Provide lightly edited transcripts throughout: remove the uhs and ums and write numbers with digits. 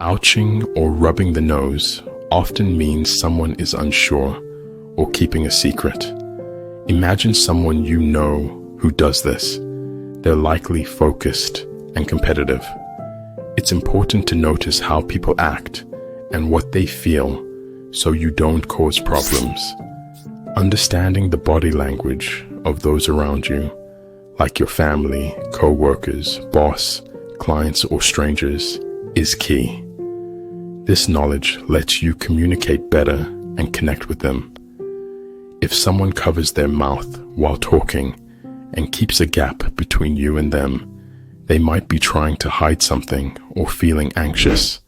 Ouching or rubbing the nose often means someone is unsure or keeping a secret. Imagine someone you know who does this. They're likely focused and competitive. It's important to notice how people act and what they feel so you don't cause problems. Understanding the body language of those around you, like your family, co-workers, boss, clients, or strangers, is key. This knowledge lets you communicate better and connect with them. If someone covers their mouth while talking and keeps a gap between you and them, they might be trying to hide something or feeling anxious.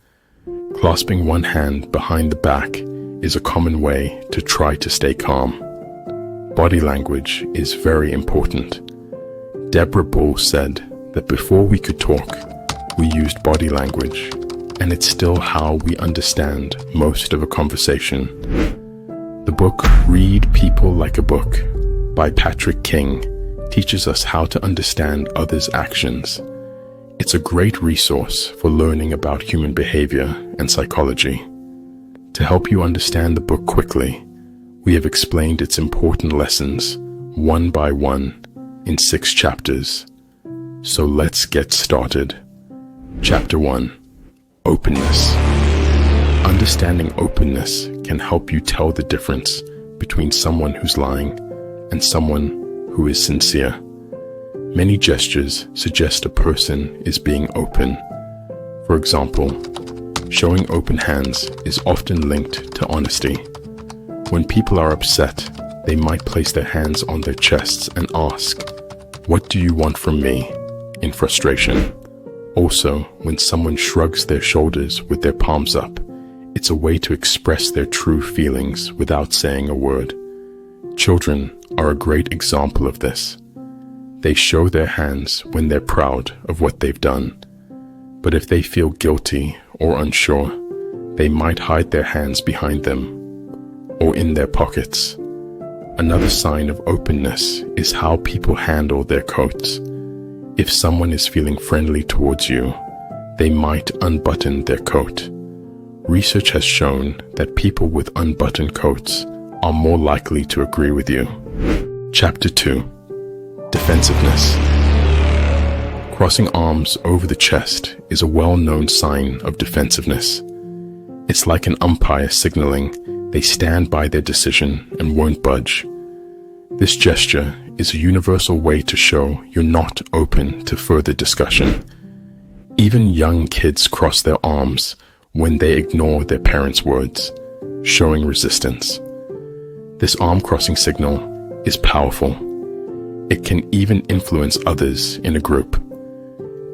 Clasping one hand behind the back is a common way to try to stay calm. Body language is very important. Deborah Bull said that before we could talk, we used body language, and it's still how we understand most of a conversation. The book Read People Like a Book by Patrick King teaches us how to understand others' actions. It's a great resource for learning about human behavior and psychology. To help you understand the book quickly, we have explained its important lessons one by one in 6 chapters. So let's get started. Chapter 1. Openness. Understanding openness can help you tell the difference between someone who's lying and someone who is sincere. Many gestures suggest a person is being open. For example, showing open hands is often linked to honesty. When people are upset, they might place their hands on their chests and ask, "What do you want from me?" in frustration. Also, when someone shrugs their shoulders with their palms up, it's a way to express their true feelings without saying a word. Children are a great example of this. They show their hands when they're proud of what they've done. But if they feel guilty or unsure, they might hide their hands behind them or in their pockets. Another sign of openness is how people handle their coats. If someone is feeling friendly towards you, they might unbutton their coat. Research has shown that people with unbuttoned coats are more likely to agree with you. Chapter 2. Defensiveness. Crossing arms over the chest is a well-known sign of defensiveness. It's like an umpire signaling they stand by their decision and won't budge. This gesture is a universal way to show you're not open to further discussion. Even young kids cross their arms when they ignore their parents' words, showing resistance. This arm-crossing signal is powerful. It can even influence others in a group.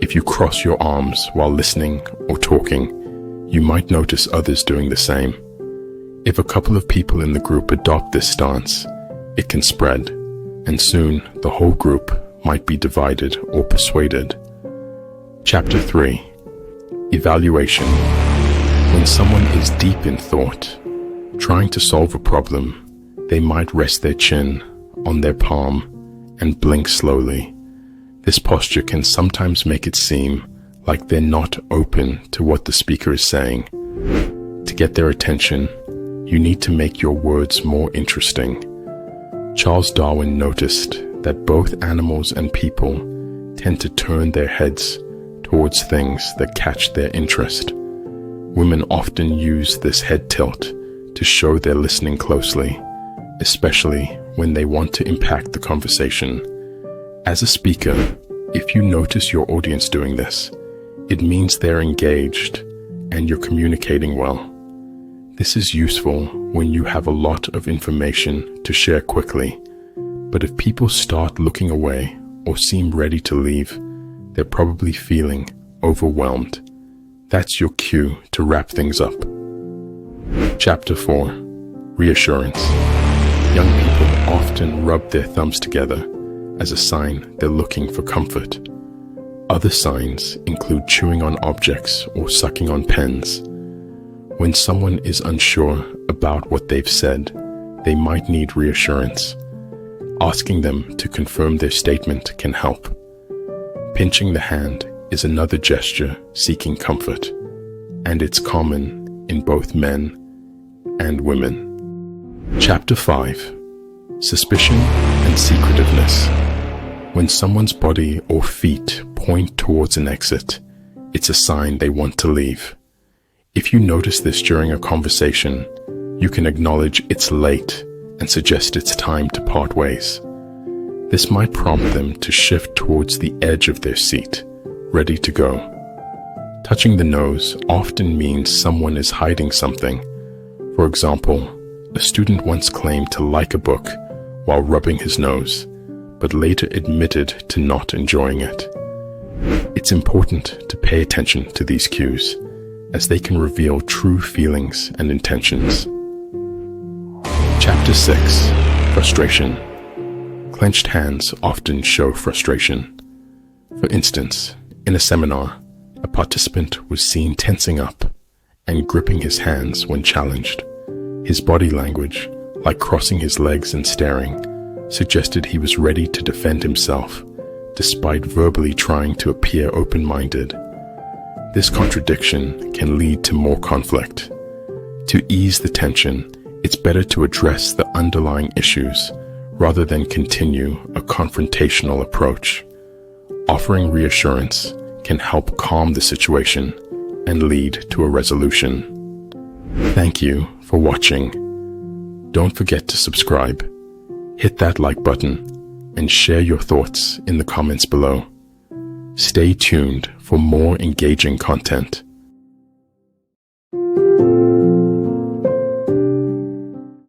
If you cross your arms while listening or talking, you might notice others doing the same. If a couple of people in the group adopt this stance, it can spread, and soon the whole group might be divided or persuaded. Chapter 3. Evaluation. When someone is deep in thought, trying to solve a problem, they might rest their chin on their palm and blink slowly. This posture can sometimes make it seem like they're not open to what the speaker is saying. To get their attention, you need to make your words more interesting. Charles Darwin noticed that both animals and people tend to turn their heads towards things that catch their interest. Women often use this head tilt to show they're listening closely, especially when they want to impact the conversation. As a speaker, if you notice your audience doing this, it means they're engaged and you're communicating well. This is useful when you have a lot of information to share quickly, but if people start looking away or seem ready to leave, they're probably feeling overwhelmed. That's your cue to wrap things up. Chapter 4. Reassurance. Young people often rub their thumbs together as a sign they're looking for comfort. Other signs include chewing on objects or sucking on pens. When someone is unsure about what they've said, they might need reassurance. Asking them to confirm their statement can help. Pinching the hand is another gesture seeking comfort. and it's common in both men and women. Chapter 5. Suspicion and secretiveness. When someone's body or feet point towards an exit, it's a sign they want to leave. If you notice this during a conversation, you can acknowledge it's late and suggest it's time to part ways. This might prompt them to shift towards the edge of their seat, ready to go. Touching the nose often means someone is hiding something. For example, a student once claimed to like a book while rubbing his nose, but later admitted to not enjoying it. It's important to pay attention to these cues, as they can reveal true feelings and intentions. Chapter 6. Frustration. Clenched hands often show frustration. For instance, in a seminar, a participant was seen tensing up and gripping his hands when challenged. His body language, like crossing his legs and staring, suggested he was ready to defend himself, despite verbally trying to appear open-minded. This contradiction can lead to more conflict. To ease the tension, it's better to address the underlying issues rather than continue a confrontational approach. Offering reassurance can help calm the situation and lead to a resolution. Thank you for watching. Don't forget to subscribe, hit that like button, and share your thoughts in the comments below. Stay tuned for more engaging content.